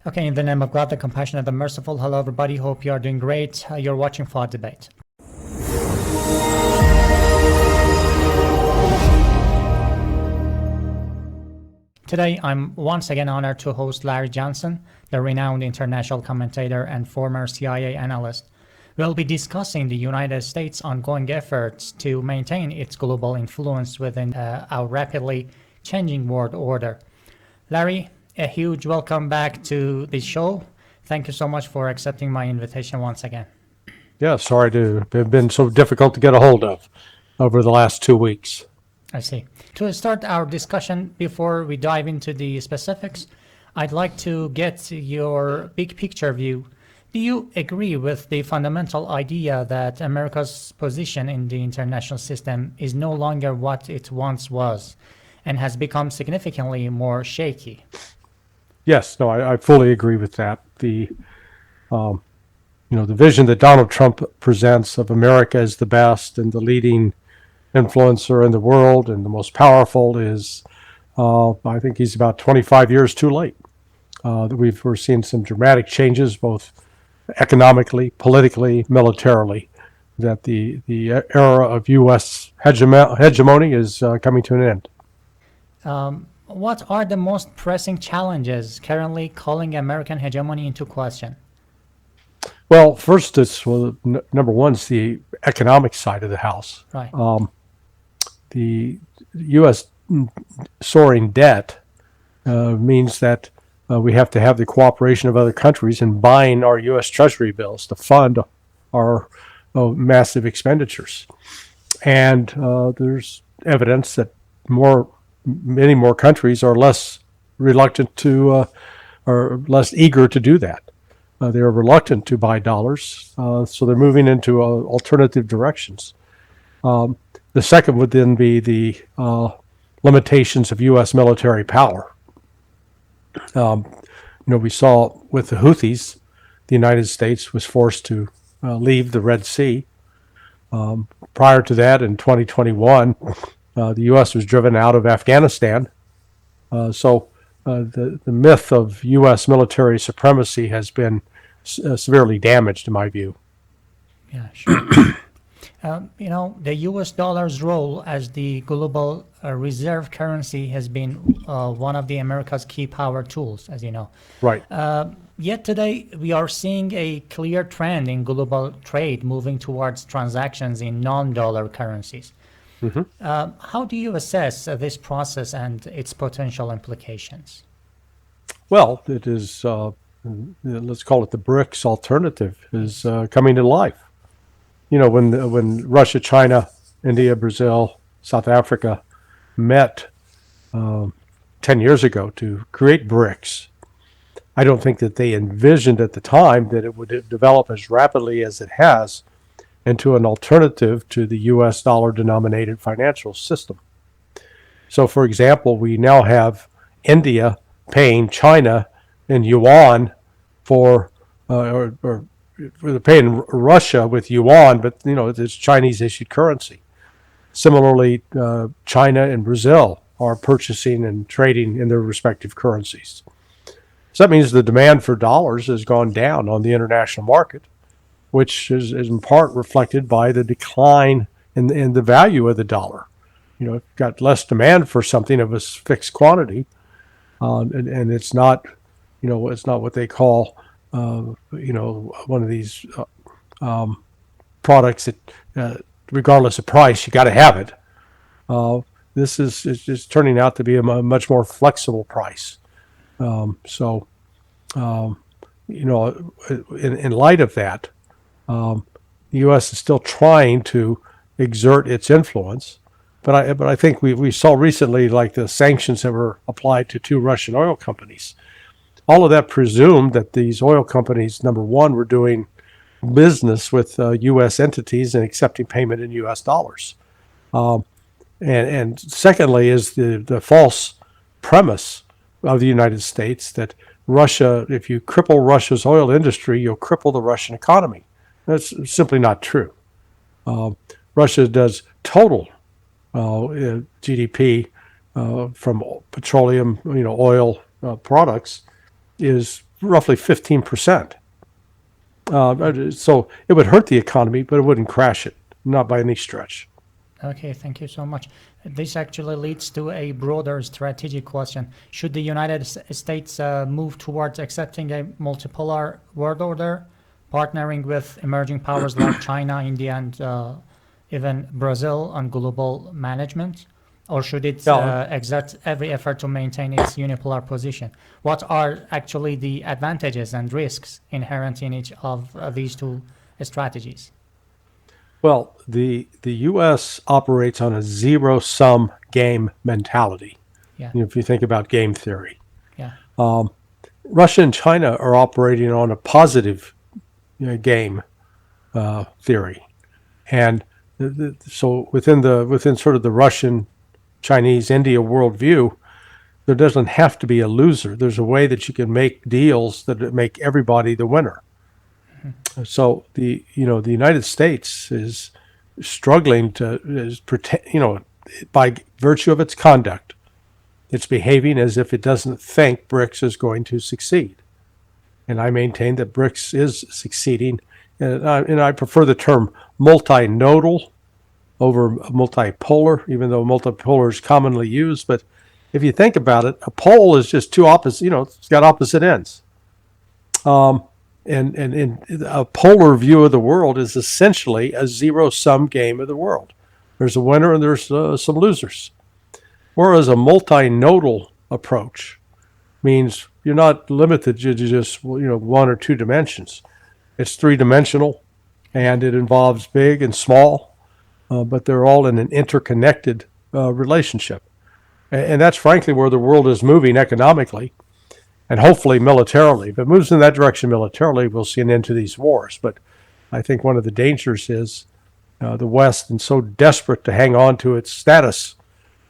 Okay, in the name of God, the compassionate, the merciful. Hello, everybody. Hope you are doing great. You're watching FOADEBATE. Today, I'm once again honored to host Larry Johnson, the renowned international commentator and former CIA analyst. We'll be discussing the United States' ongoing efforts to maintain its global influence within our rapidly changing world order. Larry, a huge welcome back to the show. Thank you so much for accepting my invitation once again. Yeah, sorry to have been so difficult to get a hold of over the last 2 weeks. I see. To start our discussion, before we dive into the specifics, I'd like to get your big picture view. Do you agree with the fundamental idea that America's position in the international system is no longer what it once was and has become significantly more shaky? Yes, no, I fully agree with that. The vision that Donald Trump presents of America as the best and the leading influencer in the world and the most powerful is, I think he's about 25 years too late. We're seeing some dramatic changes, both economically, politically, militarily, that the era of U.S. hegemony is coming to an end. What are the most pressing challenges currently calling American hegemony into question? Well, first, number one is the economic side of the house. Right. The U.S. soaring debt means that we have to have the cooperation of other countries in buying our U.S. Treasury bills to fund our massive expenditures. And there's evidence that many more countries are less reluctant to, or less eager to do that. They're reluctant to buy dollars, so they're moving into alternative directions. The second would then be the limitations of U.S. military power. We saw with the Houthis, the United States was forced to leave the Red Sea. Prior to that, in 2021, the U.S. was driven out of Afghanistan. So the myth of U.S. military supremacy has been severely damaged, in my view. Yeah, sure. The U.S. dollar's role as the global reserve currency has been one of the America's key power tools, as you know. Right. Yet today, we are seeing a clear trend in global trade moving towards transactions in non-dollar currencies. Mm-hmm. How do you assess this process and its potential implications? Well, it is, let's call it the BRICS alternative, is coming to life. When Russia, China, India, Brazil, South Africa met 10 years ago to create BRICS, I don't think that they envisioned at the time that it would develop as rapidly as it has into an alternative to the U.S. dollar-denominated financial system. So, for example, we now have India paying China in yuan or they're paying Russia with yuan, but it's Chinese-issued currency. Similarly, China and Brazil are purchasing and trading in their respective currencies. So that means the demand for dollars has gone down on the international market, which is in part reflected by the decline in the value of the dollar. You've got less demand for something of a fixed quantity, and it's not, it's not what they call, one of these products that, regardless of price, you got to have it. This is just turning out to be a much more flexible price. In light of that, the U.S. is still trying to exert its influence, but I think we saw recently, like the sanctions that were applied to 2 Russian oil companies. All of that presumed that these oil companies, number one, were doing business with U.S. entities and accepting payment in U.S. dollars. And secondly is the false premise of the United States that Russia, if you cripple Russia's oil industry, you'll cripple the Russian economy. That's simply not true. Russia does total GDP from petroleum, oil products is roughly 15%. So it would hurt the economy, but it wouldn't crash it, not by any stretch. Okay, thank you so much. This actually leads to a broader strategic question. Should the United States move towards accepting a multipolar world order, partnering with emerging powers like China, India, and even Brazil on global management? Or should it exert every effort to maintain its unipolar position? What are actually the advantages and risks inherent in each of these two strategies? Well, the U.S. operates on a zero-sum game mentality. Yeah, If you think about game theory, yeah, Russia and China are operating on a positive game theory, and so within sort of the Russian, Chinese, India worldview, there doesn't have to be a loser. There's a way that you can make deals that make everybody the winner. So the United States is struggling by virtue of its conduct, it's behaving as if it doesn't think BRICS is going to succeed. And I maintain that BRICS is succeeding, and I prefer the term multinodal over multipolar, even though multipolar is commonly used. But if you think about it, a pole is just two opposite, it's got opposite ends. And a polar view of the world is essentially a zero-sum game of the world. There's a winner and there's some losers. Whereas a multinodal approach means you're not limited to just one or two dimensions. It's three-dimensional, and it involves big and small, but they're all in an interconnected relationship. And that's frankly where the world is moving economically. And hopefully militarily. If it moves in that direction militarily, we'll see an end to these wars. But I think one of the dangers is the West is so desperate to hang on to its status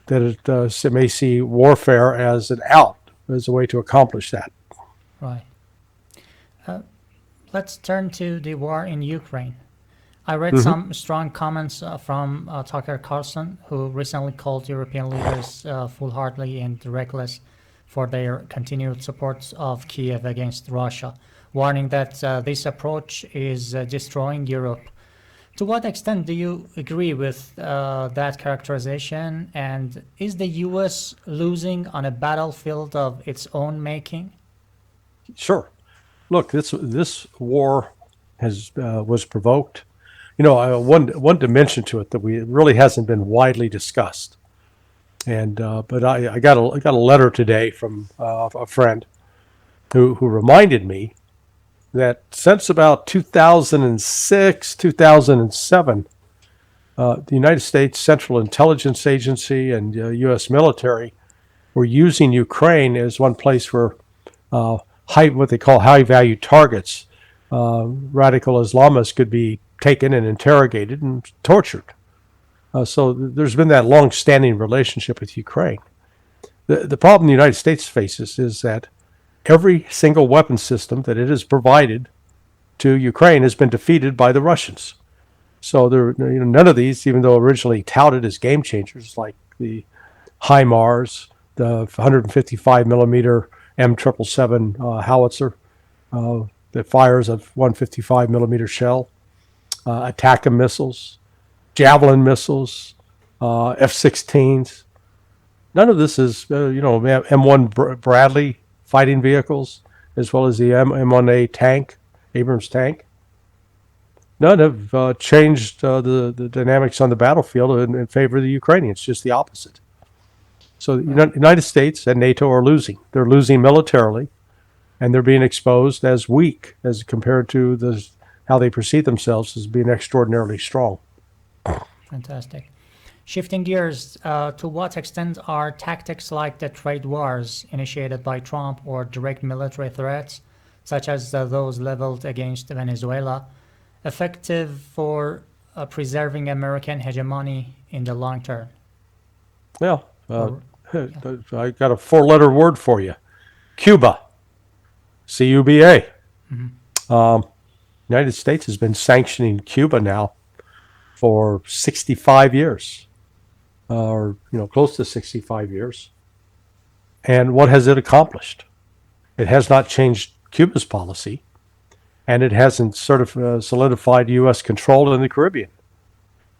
that it may see warfare as an out, as a way to accomplish that. right. Let's turn to the war in Ukraine. I read some strong comments from Tucker Carlson, who recently called European leaders foolhardy and reckless for their continued support of Kiev against Russia, warning that this approach is destroying Europe. To what extent do you agree with that characterization? And is the U.S. losing on a battlefield of its own making? Sure. Look, this war was provoked. One dimension to it that really hasn't been widely discussed. And but I got a letter today from a friend who reminded me that since about 2006, 2007, the United States Central Intelligence Agency and U.S. military were using Ukraine as one place where what they call high-value targets, radical Islamists, could be taken and interrogated and tortured. So there's been that long-standing relationship with Ukraine. The problem the United States faces is that every single weapon system that it has provided to Ukraine has been defeated by the Russians. So none of these, even though originally touted as game changers, like the HIMARS, the 155 millimeter M777 howitzer that fires a 155 millimeter shell, ATACMS missiles, Javelin missiles, F-16s. None of this is, M1 Bradley fighting vehicles, as well as the M1A tank, Abrams tank. None have changed the dynamics on the battlefield in favor of the Ukrainians, just the opposite. So the United States and NATO are losing. They're losing militarily, and they're being exposed as weak as compared to how they perceive themselves as being extraordinarily strong. Fantastic. Shifting gears, to what extent are tactics like the trade wars initiated by Trump or direct military threats, such as those leveled against Venezuela, effective for preserving American hegemony in the long term? Well, I got a four-letter word for you. Cuba. C-U-B-A. United States has been sanctioning Cuba now for 65 years, or close to 65 years. And what has it accomplished? It has not changed Cuba's policy, and it hasn't sort of solidified U.S. control in the Caribbean.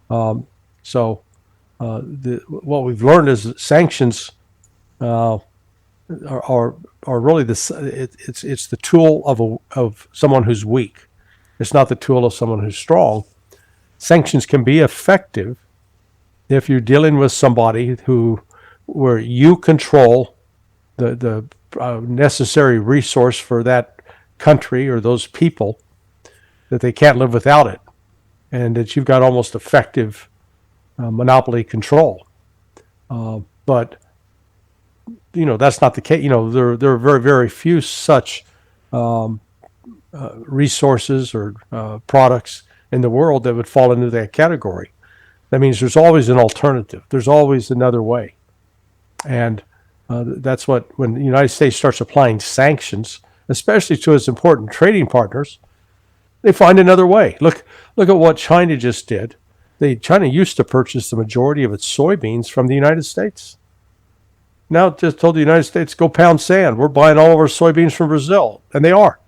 What we've learned is that sanctions are really it's the tool of someone who's weak. It's not the tool of someone who's strong. Sanctions can be effective if you're dealing with somebody where you control the necessary resource for that country or those people, that they can't live without it, and that you've got almost effective monopoly control. But that's not the case. There are very, very few such resources or products in the world that would fall into that category. That means there's always an alternative. There's always another way. And that's when the United States starts applying sanctions, especially to its important trading partners, they find another way. Look at what China just did. China used to purchase the majority of its soybeans from the United States. Now it just told the United States, go pound sand. We're buying all of our soybeans from Brazil. And they are.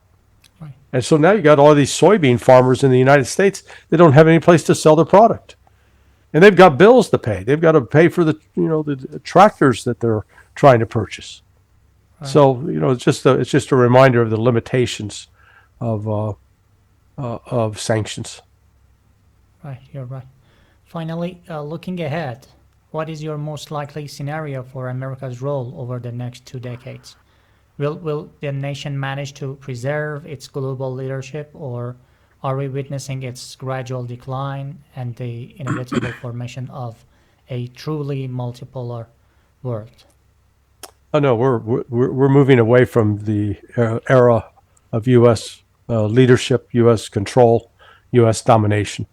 Right. And so now you got all these soybean farmers in the United States that don't have any place to sell their product. And they've got bills to pay. They've got to pay for the tractors that they're trying to purchase. Right. So, it's just a reminder of the limitations of sanctions. Right, you're right. Finally, looking ahead, what is your most likely scenario for America's role over the next 2 decades? Will the nation manage to preserve its global leadership, or are we witnessing its gradual decline and the inevitable formation of a truly multipolar world? Oh no, we're moving away from the era of U.S. Leadership, U.S. control, U.S. domination.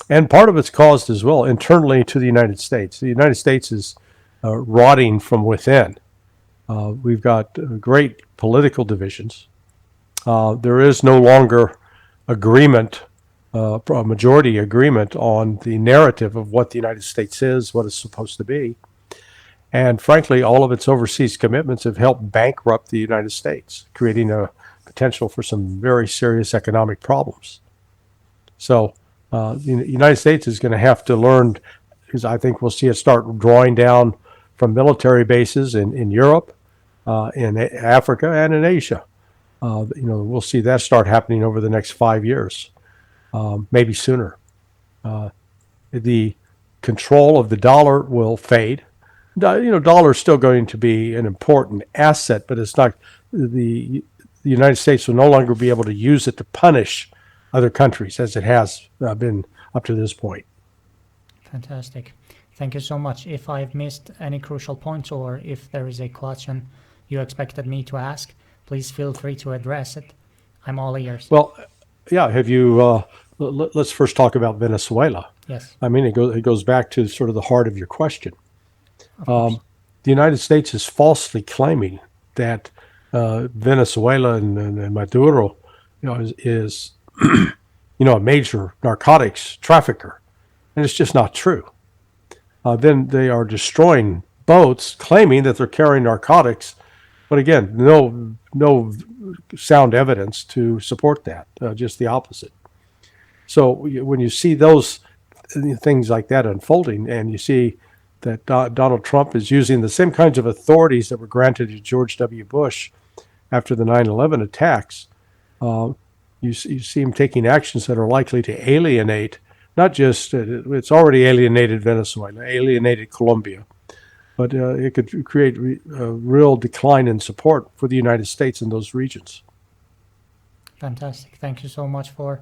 And part of it's caused as well internally to the United States. The United States is rotting from within. We've got great political divisions. There is no longer agreement, a majority agreement on the narrative of what the United States is, what it's supposed to be. And frankly, all of its overseas commitments have helped bankrupt the United States, creating a potential for some very serious economic problems. So the United States is going to have to learn, because I think we'll see it start drawing down from military bases in Europe, in Africa, and in Asia. We'll see that start happening over the next 5 years, maybe sooner. The control of the dollar will fade. Dollar is still going to be an important asset, but it's not. The United States will no longer be able to use it to punish other countries as it has been up to this point. Fantastic. Thank you so much. If I've missed any crucial points, or if there is a question you expected me to ask, please feel free to address it. I'm all ears. Well, yeah. Have you? Let's first talk about Venezuela. Yes. I mean, it goes back to sort of the heart of your question. The United States is falsely claiming that Venezuela and Maduro, is a major narcotics trafficker, and it's just not true. Then they are destroying boats, claiming that they're carrying narcotics, but again, no sound evidence to support that. Just the opposite. So when you see those things like that unfolding, and you see that Donald Trump is using the same kinds of authorities that were granted to George W. Bush after the 9/11 attacks, you see him taking actions that are likely to alienate, not just, it's already alienated Venezuela, alienated Colombia, but it could create a real decline in support for the United States in those regions. Fantastic. Thank you so much for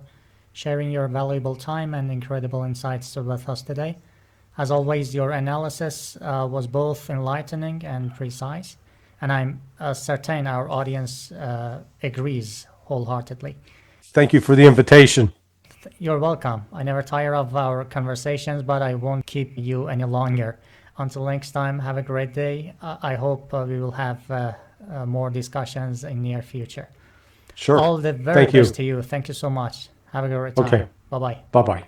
sharing your valuable time and incredible insights with us today. As always, your analysis was both enlightening and precise, and I'm certain our audience agrees wholeheartedly. Thank you for the invitation. You're welcome. I never tire of our conversations, but I won't keep you any longer. Until next time, have a great day. I hope we will have more discussions in near future. Sure. All the very best to you. Thank you so much. Have a great time. Okay. Bye-bye. Bye-bye.